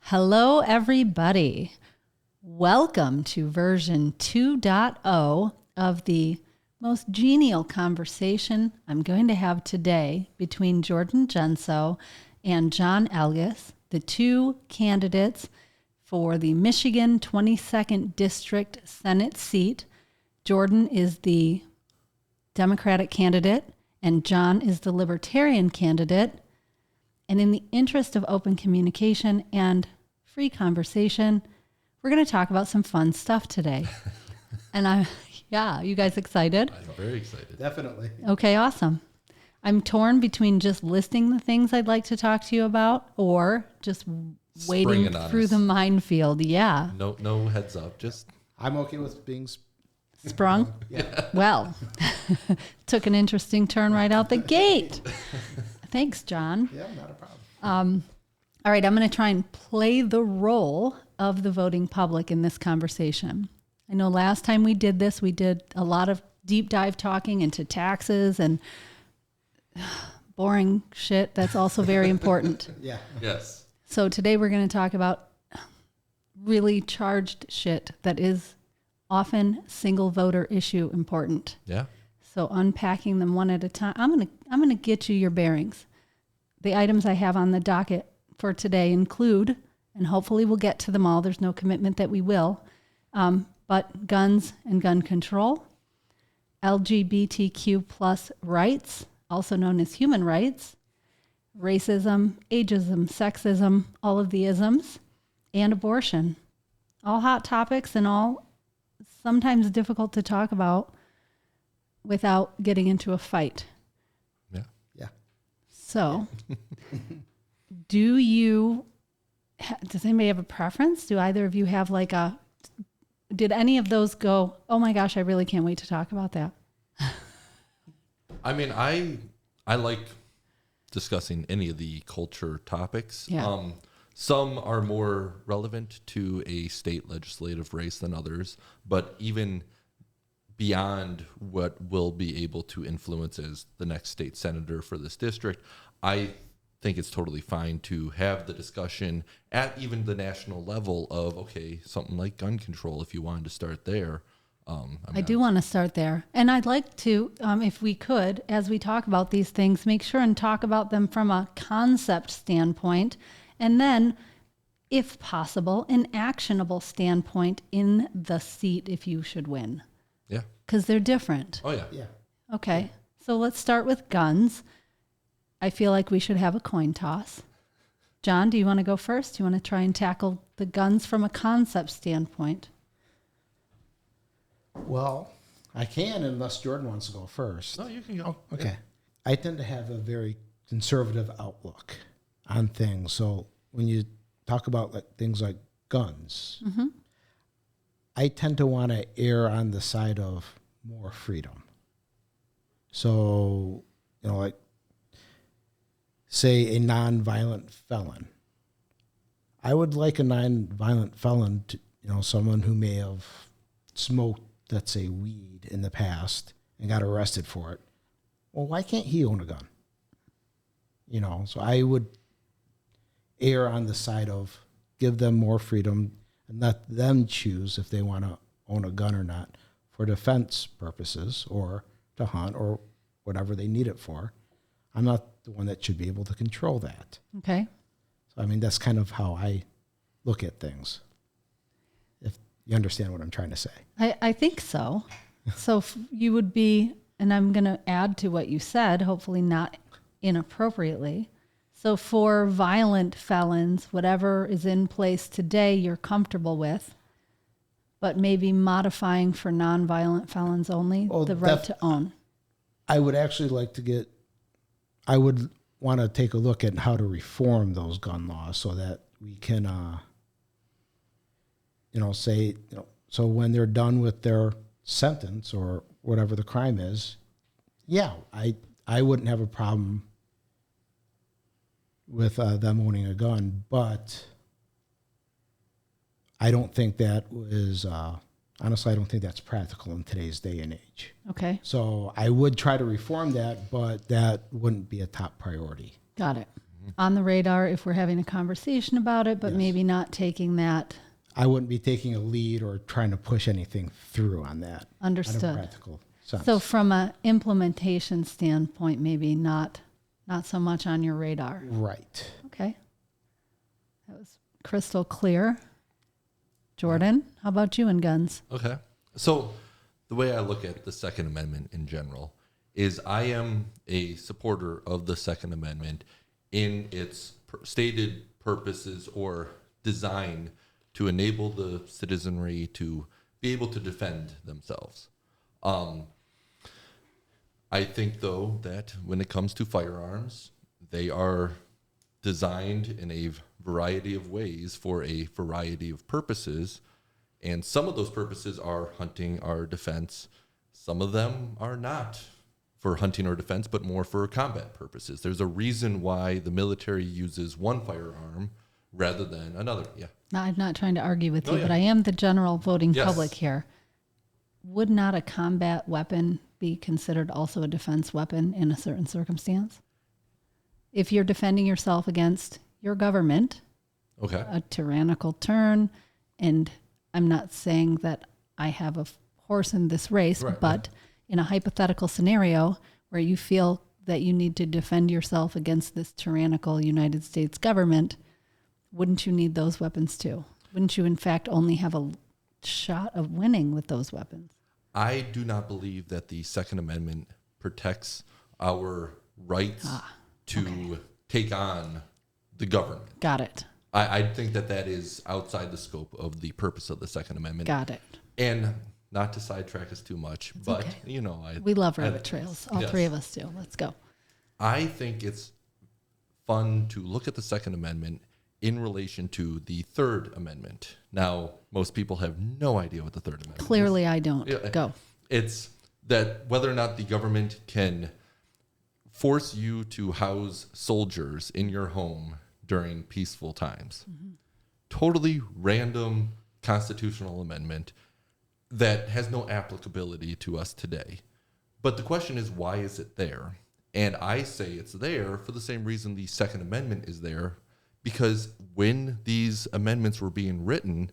Hello, everybody. Welcome to version 2.0 of the most genial conversation I'm going to have today between Jordan Genso and John Elgas, the two candidates for the Michigan 22nd District Senate seat. Jordan is the Democratic candidate and John is the Libertarian candidate. And in the interest of open communication and free conversation, we're going to talk about some fun stuff today. And you guys excited? I'm very excited. Definitely. Okay, awesome. I'm torn between just listing the things I'd like to talk to you about or just wading through the minefield. Yeah. No heads up. Just I'm okay with being sprung. Yeah. Well, took an interesting turn right out the gate. Thanks, John. Yeah, not a problem. All right, I'm going to try and play the role of the voting public in this conversation. I know last time we did this, we did a lot of deep dive talking into taxes and boring shit. That's also very important. Yeah. yes. So today we're going to talk about really charged shit that is often single voter issue important. Yeah. So unpacking them one at a time. I'm going to get you your bearings. The items I have on the docket for today include, and hopefully we'll get to them all. There's no commitment that we will. But guns and gun control, LGBTQ plus rights, also known as human rights, racism, ageism, sexism, all of the isms, and abortion. All hot topics and all sometimes difficult to talk about without getting into a fight. Yeah. Yeah. So, does anybody have a preference? Do either of you have did any of those go, oh my gosh, I really can't wait to talk about that? I mean, I like discussing any of the culture topics. Yeah. Some are more relevant to a state legislative race than others, but even beyond what we'll be able to influence as the next state senator for this district, I think it's totally fine to have the discussion at even the national level of, okay, something like gun control, if you wanted to start there. I do want to start there. And I'd like to, if we could, as we talk about these things, make sure and talk about them from a concept standpoint, and then, if possible, an actionable standpoint in the seat if you should win. Yeah. Because they're different. Oh, yeah. Yeah. Okay. So let's start with guns. I feel like we should have a coin toss. John, do you want to go first? Do you want to try and tackle the guns from a concept standpoint? Well, I can unless Jordan wants to go first. No, you can go. Okay. Yeah. I tend to have a very conservative outlook on things. So when you talk about things like guns, I tend to want to err on the side of more freedom. So, say a nonviolent felon. I would like a nonviolent felon to, someone who may have smoked, let's say, weed in the past and got arrested for it. Well, why can't he own a gun? So I would err on the side of give them more freedom and let them choose if they want to own a gun or not for defense purposes or to hunt or whatever they need it for. I'm not the one that should be able to control that. Okay. So, that's kind of how I look at things, if you understand what I'm trying to say. I think so. So you would be, and I'm going to add to what you said, hopefully not inappropriately. So for violent felons, whatever is in place today you're comfortable with, but maybe modifying for nonviolent felons only, the right to own. I would actually I would want to take a look at how to reform those gun laws so that we can, so when they're done with their sentence or whatever the crime is, yeah, I wouldn't have a problem with them owning a gun, but I don't think that was, honestly, I don't think that's practical in today's day and age. Okay. So I would try to reform that, but that wouldn't be a top priority. Got it. on the radar if we're having a conversation about it, but Yes. maybe not taking that. I wouldn't be taking a lead or trying to push anything through on that. Understood. Out of practical sense. So from a implementation standpoint, maybe not so much on your radar. Right. Okay. That was crystal clear. Jordan, how about you and guns? Okay. So the way I look at the Second Amendment in general is I am a supporter of the Second Amendment in its stated purposes or design to enable the citizenry to be able to defend themselves. I think, though, that when it comes to firearms, they are designed in a variety of ways for a variety of purposes. And some of those purposes are hunting or defense. Some of them are not for hunting or defense, but more for combat purposes. There's a reason why the military uses one firearm rather than another. Yeah. Now, I'm not trying to argue with Oh, you, yeah. but I am the general voting Yes. public here. Would not a combat weapon be considered also a defense weapon in a certain circumstance? If you're defending yourself against your government, Okay. a tyrannical turn, and I'm not saying that I have a horse in this race, Right, but in a hypothetical scenario where you feel that you need to defend yourself against this tyrannical United States government, wouldn't you need those weapons too? Wouldn't you, in fact, only have a shot of winning with those weapons? I do not believe that the Second Amendment protects our rights to take on the government. Got it. I think that that is outside the scope of the purpose of the Second Amendment. Got it. And not to sidetrack us too much, but okay. you know, We love rabbit trails. All yes. three of us do. Let's go. I think it's fun to look at the Second Amendment in relation to the Third Amendment. Now, most people have no idea what the Third Amendment is. Clearly, I don't. Yeah. Go. It's that whether or not the government can force you to house soldiers in your home during peaceful times. Mm-hmm. Totally random constitutional amendment that has no applicability to us today. But the question is, why is it there? And I say it's there for the same reason the Second Amendment is there, because when these amendments were being written,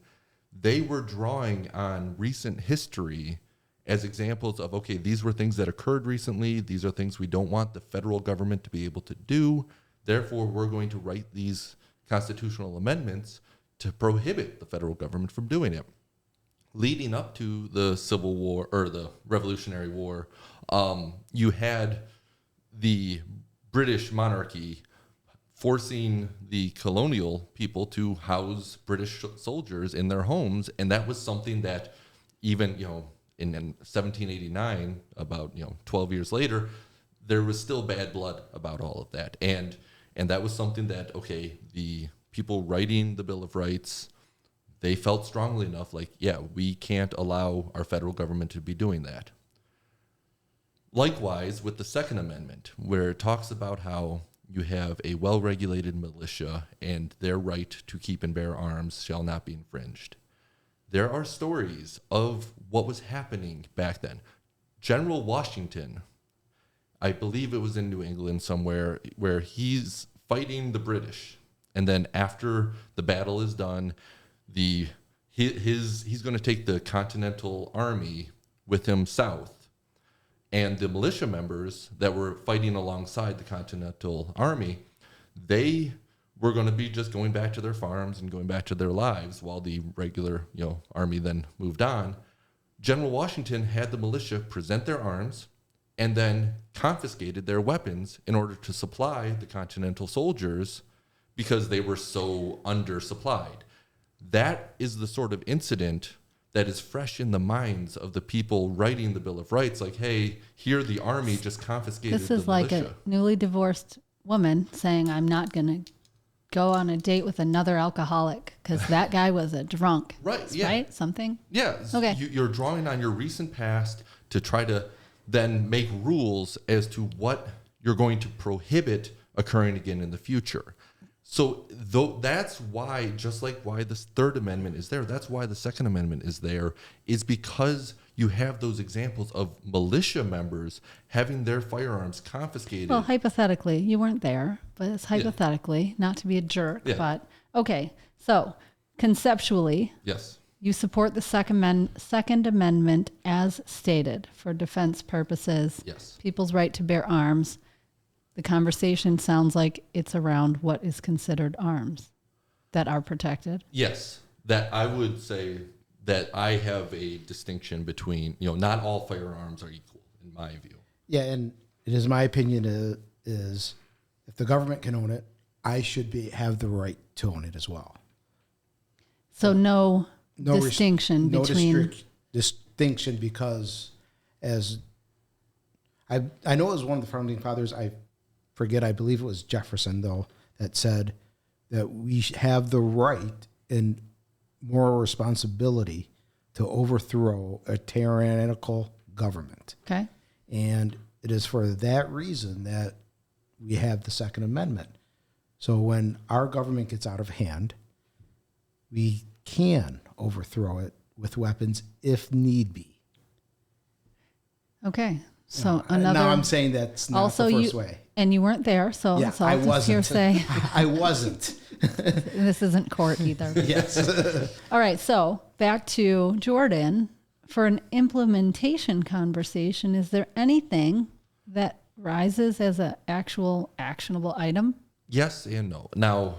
they were drawing on recent history as examples of, okay, these were things that occurred recently. These are things we don't want the federal government to be able to do. Therefore, we're going to write these constitutional amendments to prohibit the federal government from doing it. Leading up to the Civil War or the Revolutionary War, you had the British monarchy forcing the colonial people to house British soldiers in their homes. And that was something that even, in 1789, about 12 years later, there was still bad blood about all of that. And that was something that, okay, the people writing the Bill of Rights, they felt strongly enough like, yeah, we can't allow our federal government to be doing that. Likewise, with the Second Amendment, where it talks about how you have a well-regulated militia and their right to keep and bear arms shall not be infringed. There are stories of what was happening back then. General Washington, I believe it was in New England somewhere, where he's fighting the British. And then after the battle is done, he's going to take the Continental Army with him south. And the militia members that were fighting alongside the Continental Army, they were going to be just going back to their farms and going back to their lives while the regular, army then moved on. General Washington had the militia present their arms and then confiscated their weapons in order to supply the Continental soldiers because they were so undersupplied. That is the sort of incident that is fresh in the minds of the people writing the Bill of Rights. Like, hey, here the army just confiscated the militia. This is like a newly divorced woman saying, I'm not going to go on a date with another alcoholic because that guy was a drunk. Right, yeah. Right? Something? Yeah. Okay. You're drawing on your recent past to try to then make rules as to what you're going to prohibit occurring again in the future. So that's why, just like why this Third Amendment is there, that's why the Second Amendment is there, is because you have those examples of militia members having their firearms confiscated. Well, hypothetically, you weren't there, but it's hypothetically, not to be a jerk. Yeah. But okay, so conceptually, Yes. you support the Second Amendment as stated for defense purposes, Yes. people's right to bear arms. The conversation sounds like it's around what is considered arms that are protected. Yes. That I would say that I have a distinction between, not all firearms are equal in my view. Yeah, and it is my opinion is if the government can own it, I should have the right to own it as well. So no distinction between... distinction because as I know it was one of the founding fathers, I believe it was Jefferson, though, that said that we have the right and moral responsibility to overthrow a tyrannical government. Okay. And it is for that reason that we have the Second Amendment. So when our government gets out of hand, we can overthrow it with weapons if need be. Okay. So another. Now I'm saying that's not also the first way. And you weren't there, so Yeah, it's all I just wasn't. hearsay. I wasn't. This isn't court either. Yes. All right. So back to Jordan. For an implementation conversation, is there anything that rises as an actual actionable item? Yes and no. Now,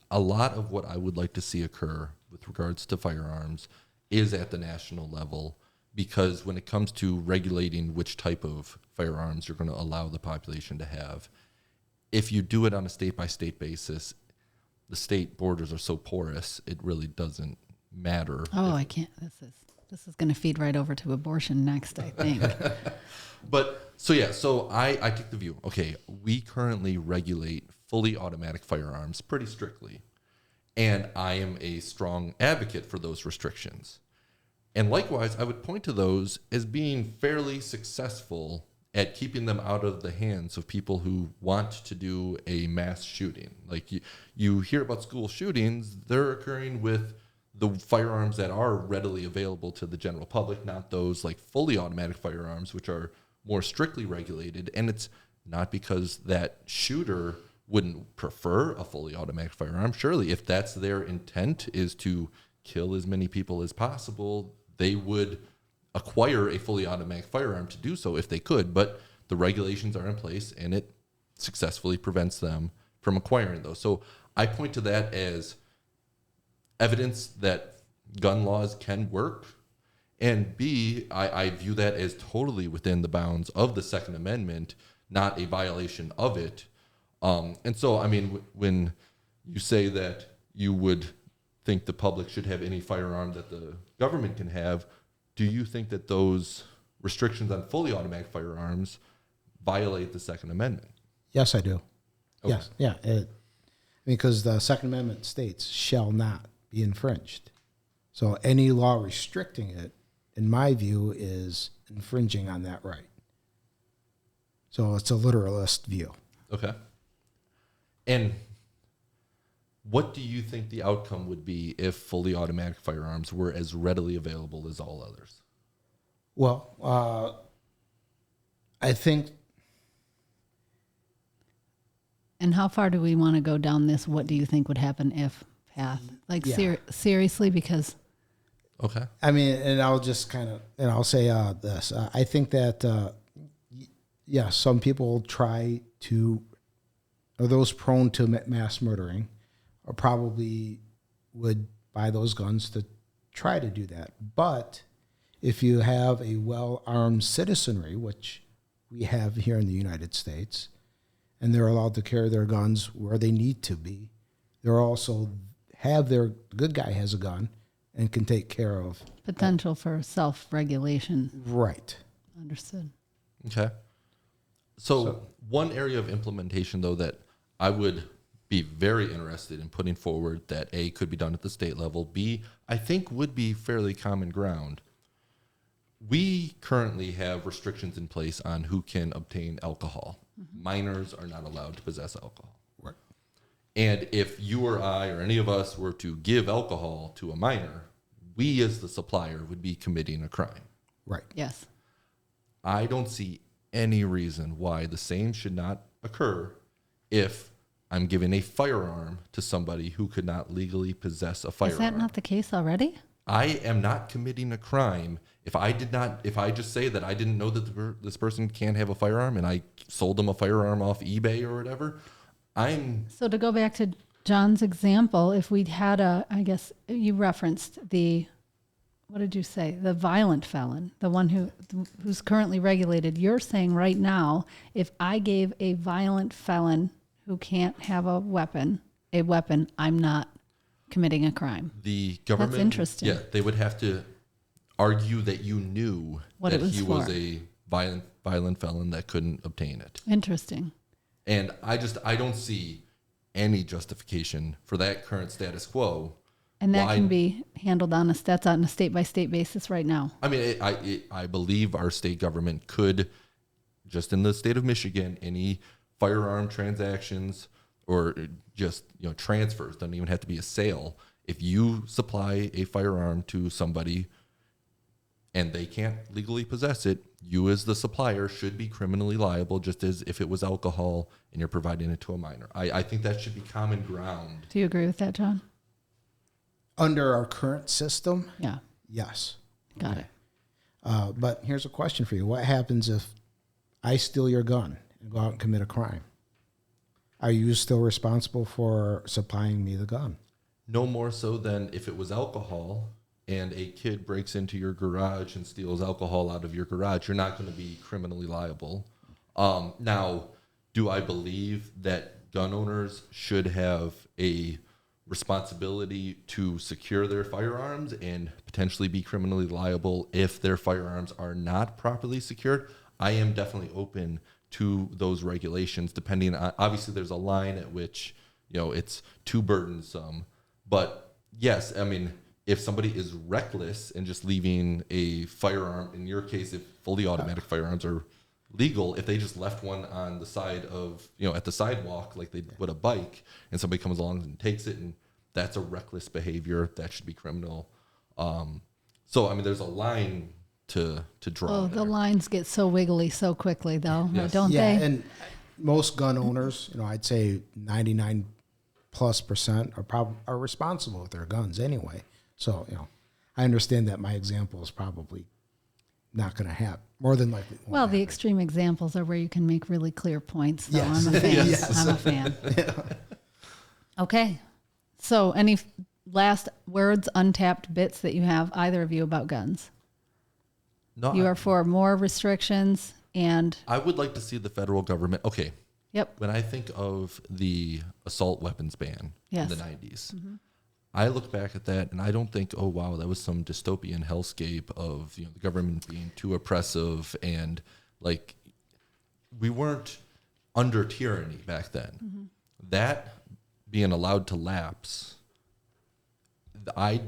a lot of what I would like to see occur with regards to firearms is at the national level, because when it comes to regulating which type of firearms you're going to allow the population to have, if you do it on a state-by-state basis, the state borders are so porous, it really doesn't matter. Oh, I can't. This is going to feed right over to abortion next, I think. But so I take the view, okay, we currently regulate fully automatic firearms pretty strictly, and I am a strong advocate for those restrictions. And likewise, I would point to those as being fairly successful at keeping them out of the hands of people who want to do a mass shooting. Like you hear about school shootings, they're occurring with the firearms that are readily available to the general public, not those like fully automatic firearms, which are more strictly regulated. And it's not because that shooter wouldn't prefer a fully automatic firearm. Surely, if that's their intent, is to kill as many people as possible, they would acquire a fully automatic firearm to do so if they could. But the regulations are in place, and it successfully prevents them from acquiring those. So I point to that as evidence that gun laws can work. And B, I view that as totally within the bounds of the Second Amendment, not a violation of it. And so, I mean, when you say that you would think the public should have any firearm that the government can have, do you think that those restrictions on fully automatic firearms violate the Second Amendment? Yes, I do. Okay. Yes, yeah. Because the Second Amendment states shall not be infringed. So any law restricting it, in my view, is infringing on that right. So it's a literalist view. Okay. And what do you think the outcome would be if fully automatic firearms were as readily available as all others? Well, I think... And how far do we want to go down this what do you think would happen if path? Like seriously, because... Okay. I mean, and I'll just kind of, and I'll say this. I think that, some people try to, or those prone to mass murdering, or probably would buy those guns to try to do that. But if you have a well-armed citizenry, which we have here in the United States, and they're allowed to carry their guns where they need to be, they're also the good guy has a gun and can take care of potential for self-regulation. Right. Understood. Okay. So one area of implementation, though, that I would be very interested in putting forward that A, could be done at the state level, B, I think would be fairly common ground. We currently have restrictions in place on who can obtain alcohol. Mm-hmm. Minors are not allowed to possess alcohol. Right. And if you or I or any of us were to give alcohol to a minor, we as the supplier would be committing a crime. Right. Yes. I don't see any reason why the same should not occur if I'm giving a firearm to somebody who could not legally possess a firearm. Is that not the case already? I am not committing a crime if I just say that I didn't know that this person can't have a firearm and I sold them a firearm off eBay or whatever. So to go back to John's example, if we had I guess you referenced what did you say? The violent felon, the one who's currently regulated. You're saying right now, if I gave a violent felon who can't have a weapon, I'm not committing a crime. The government, that's interesting. Yeah, they would have to argue that you knew that he was a violent felon that couldn't obtain it. Interesting. And I don't see any justification for that current status quo. And that can be handled on a state-by-state basis right now. I mean, I believe our state government could, just in the state of Michigan, any firearm transactions or just transfers, doesn't even have to be a sale. If you supply a firearm to somebody and they can't legally possess it, you as the supplier should be criminally liable, just as if it was alcohol and you're providing it to a minor. I think that should be common ground. Do you agree with that, John? Under our current system, Yeah. yes. Got it. But here's a question for you. What happens if I steal your gun and go out and commit a crime? Are you still responsible for supplying me the gun? No more so than if it was alcohol and a kid breaks into your garage and steals alcohol out of your garage, you're not going to be criminally liable. Now, do I believe that gun owners should have a responsibility to secure their firearms and potentially be criminally liable if their firearms are not properly secured? I am definitely open to those regulations, depending on, obviously there's a line at which, it's too burdensome. But yes, I mean, if somebody is reckless and just leaving a firearm, in your case, if fully automatic firearms are legal, if they just left one on the side of, at the sidewalk, like they would a bike, and somebody comes along and takes it, and that's a reckless behavior, that should be criminal. So, I mean, there's a line to draw. Oh, the lines get so wiggly so quickly, though, Yes. don't they? Yeah, and most gun owners, I'd say 99+% are responsible with their guns anyway. So, I understand that my example is probably not going to happen. More than likely. Well, the extreme examples are where you can make really clear points. So Yes. I'm a fan. Yes. I'm a fan. Okay. So any last words, untapped bits that you have, either of you, about guns? No, You are for more restrictions and... I would like to see the federal government. Okay. Yep. When I think of the assault weapons ban Yes. in the 90s, I look back at that and I don't think, oh, wow, that was some dystopian hellscape of the government being too oppressive, and like we weren't under tyranny back then. That being allowed to lapse, I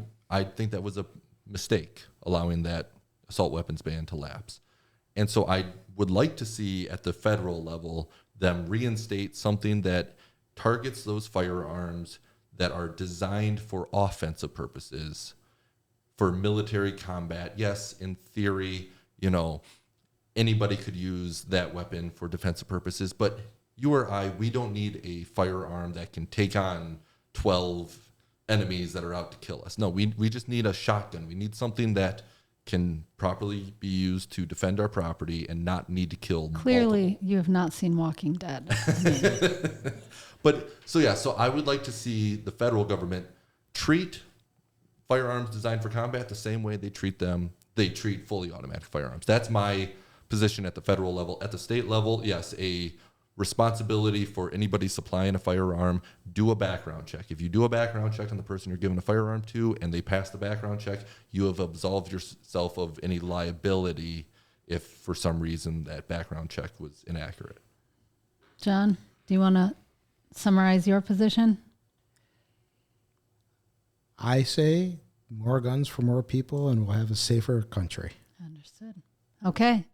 think that was a mistake, allowing that assault weapons ban to lapse. And so I would like to see at the federal level them reinstate something that targets those firearms that are designed for offensive purposes, for military combat. Yes, in theory, anybody could use that weapon for defensive purposes, but you or I, we don't need a firearm that can take on 12 enemies that are out to kill us. No, we just need a shotgun. We need something that can properly be used to defend our property and not need to kill Clearly, multiple. you have not seen Walking Dead. But so I would like to see the federal government treat firearms designed for combat the same way they treat fully automatic firearms. That's my position at the federal level. At the state level, yes, a responsibility for anybody supplying a firearm, do a background check. If you do a background check on the person you're giving a firearm to and they pass the background check, you have absolved yourself of any liability if for some reason that background check was inaccurate. John, do you want to summarize your position? I say more guns for more people and we'll have a safer country. Understood. Okay.